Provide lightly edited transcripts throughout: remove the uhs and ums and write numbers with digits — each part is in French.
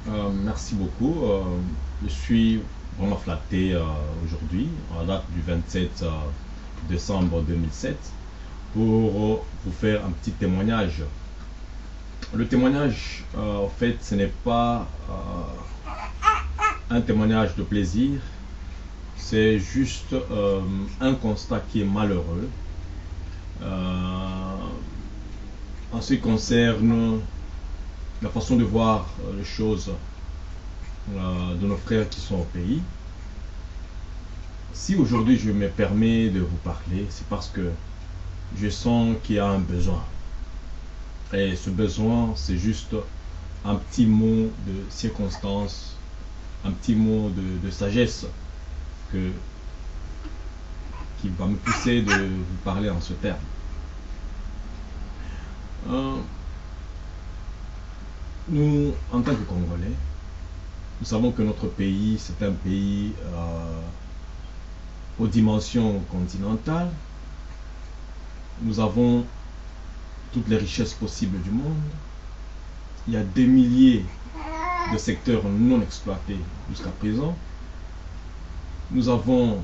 Merci beaucoup. Je suis vraiment flatté aujourd'hui, à la date du 27 décembre 2007, pour vous faire un petit témoignage. Le témoignage, en fait, ce n'est pas un témoignage de plaisir, c'est juste un constat qui est malheureux en ce qui concerne la façon de voir les choses de nos frères qui sont au pays. Si aujourd'hui je me permets de vous parler, c'est parce que je sens qu'il y a un besoin. Et ce besoin, c'est juste un petit mot de circonstance, un petit mot de sagesse que, qui va me pousser de vous parler en ce terme. Nous, en tant que Congolais, nous savons que notre pays, c'est un pays aux dimensions continentales. Nous avons toutes les richesses possibles du monde. Il y a des milliers de secteurs non exploités jusqu'à présent. Nous avons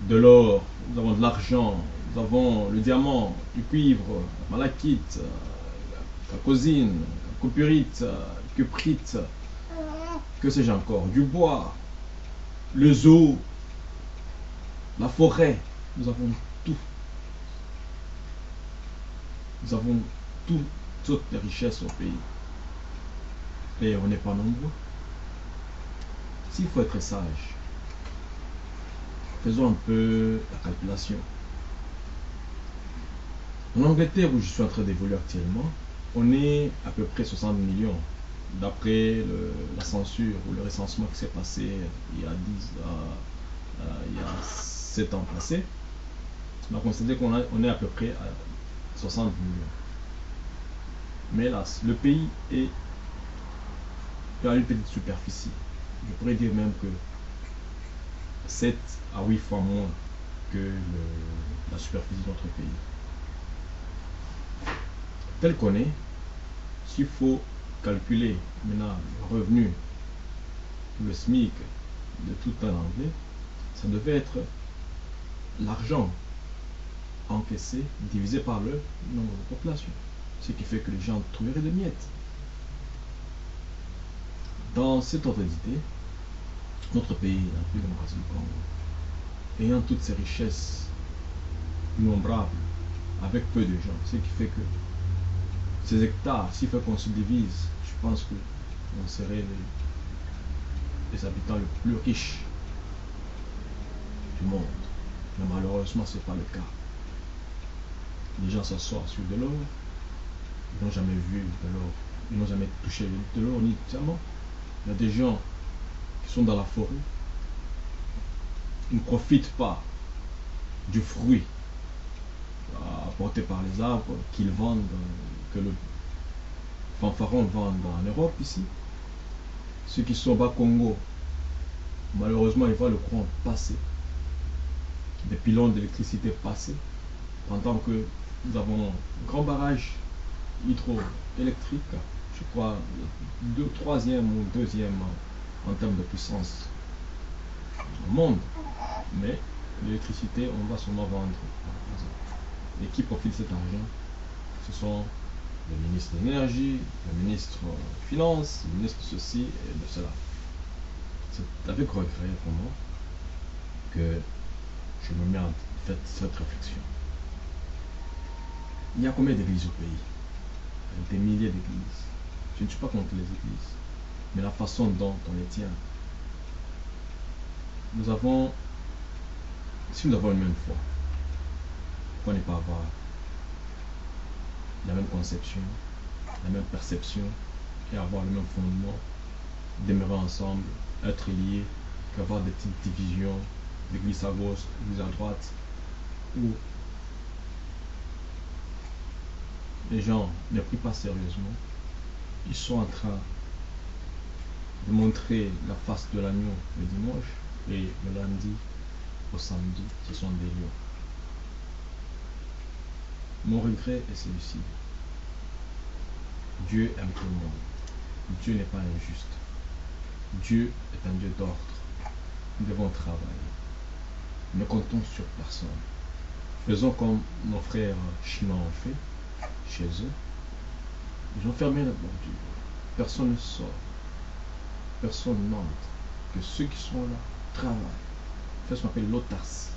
de l'or, nous avons de l'argent, nous avons le diamant, du cuivre, la malachite, la cosine, la copurite, la cuprite, que sais-je encore, du bois, le zoo, la forêt. Nous avons tout. Nous avons toutes les richesses au pays. Et on n'est pas nombreux. S'il faut être sage, faisons un peu la calculation. En Angleterre, où je suis en train d'évoluer actuellement, on est à peu près 60 millions, d'après la censure ou le recensement qui s'est passé il y a 7 ans passés. On a constaté qu'on est à peu près à 60 millions. Mais hélas, le pays est à une petite superficie. Je pourrais dire même que 7 à 8 fois moins que la superficie de notre pays. Tel qu'on est, s'il faut calculer maintenant le revenu, le SMIC de tout un anglais, ça devait être l'argent encaissé divisé par le nombre de population. Ce qui fait que les gens trouveraient des miettes. Dans cette ordre d'idée, notre pays, la République démocratique du Congo, ayant toutes ces richesses innombrables, avec peu de gens, ce qui fait que ces hectares, s'il faut qu'on se divise, je pense qu'on serait les habitants les plus riches du monde. Mais malheureusement, ce n'est pas le cas. Les gens s'assoient sur de l'or, ils n'ont jamais vu de l'or, ils n'ont jamais touché de l'or ni de diamant. Il y a des gens qui sont dans la forêt, ils ne profitent pas du fruit apporté par les arbres qu'ils vendent, que le fanfaron vend en Europe ici. Ceux qui sont au bas Congo, malheureusement, ils voient le courant passer, des pylônes d'électricité passer, pendant que nous avons un grand barrage hydroélectrique, je crois, le troisième ou deuxième en termes de puissance au monde. Mais l'électricité, on va sûrement vendre. Et qui profite de cet argent? Ce sont le ministre de l'énergie, le ministre des finances, le ministre de ceci et de cela. C'est avec regret pour moi que je me mets en fait cette réflexion. Il y a combien d'églises au pays? Des milliers d'églises. Je ne suis pas contre les églises, mais la façon dont on les tient. Nous avons, si nous avons une même foi, pourquoi ne pas avoir la même conception, la même perception et avoir le même fondement, demeurer ensemble, être liés, qu'avoir des petites divisions, l'église à gauche, l'église à droite, où les gens ne prient pas sérieusement, ils sont en train de montrer la face de l'agneau le dimanche et le lundi au samedi, ce sont des lions. Mon regret est celui-ci. Dieu aime tout le monde. Dieu n'est pas injuste. Dieu est un Dieu d'ordre. Nous devons travailler. Ne comptons sur personne. Faisons comme nos frères chinois ont fait chez eux. Ils ont fermé la bordure. Personne ne sort. Personne n'entre. Que ceux qui sont là travaillent. Faites ce qu'on appelle l'autarcie.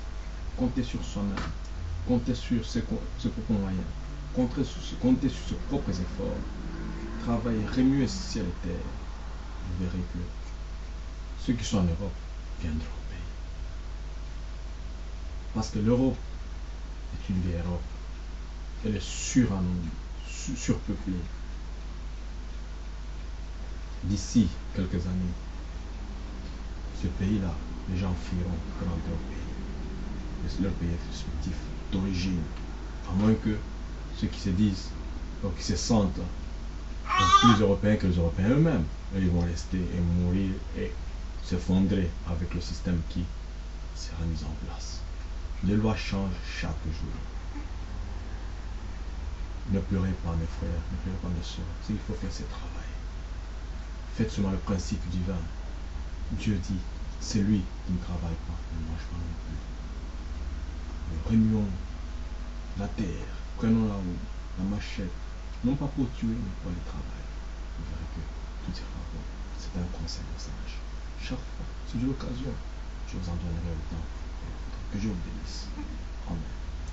Comptez sur soi-même. Comptez sur ses propres moyens. Comptez sur ses propres efforts. Travaillez, remuez ciel et terre. Vous verrez que ceux qui sont en Europe viendront au pays. Parce que l'Europe est une vieille Europe. Elle est surpeuplée. D'ici quelques années, ce pays-là, les gens fuiront pour rentrer au pays. Et c'est leur pays respectif d'origine. À moins que ceux qui se disent, ou qui se sentent plus européens que les Européens eux-mêmes, ils vont rester et mourir et s'effondrer avec le système qui sera mis en place. Les lois changent chaque jour. Ne pleurez pas mes frères, ne pleurez pas mes soeurs. Ce qu'il faut faire, c'est travailler. Faites selon le principe divin. Dieu dit, c'est lui qui ne travaille pas, ne mange pas non plus. Remuons la terre, prenons la roue, la machette, non pas pour tuer, mais pour aller travailler. Vous verrez que tout ira bon. C'est un conseil de sage. Chaque fois, si j'ai l'occasion, je vous en donnerai autant. Que Dieu vous bénisse. Amen.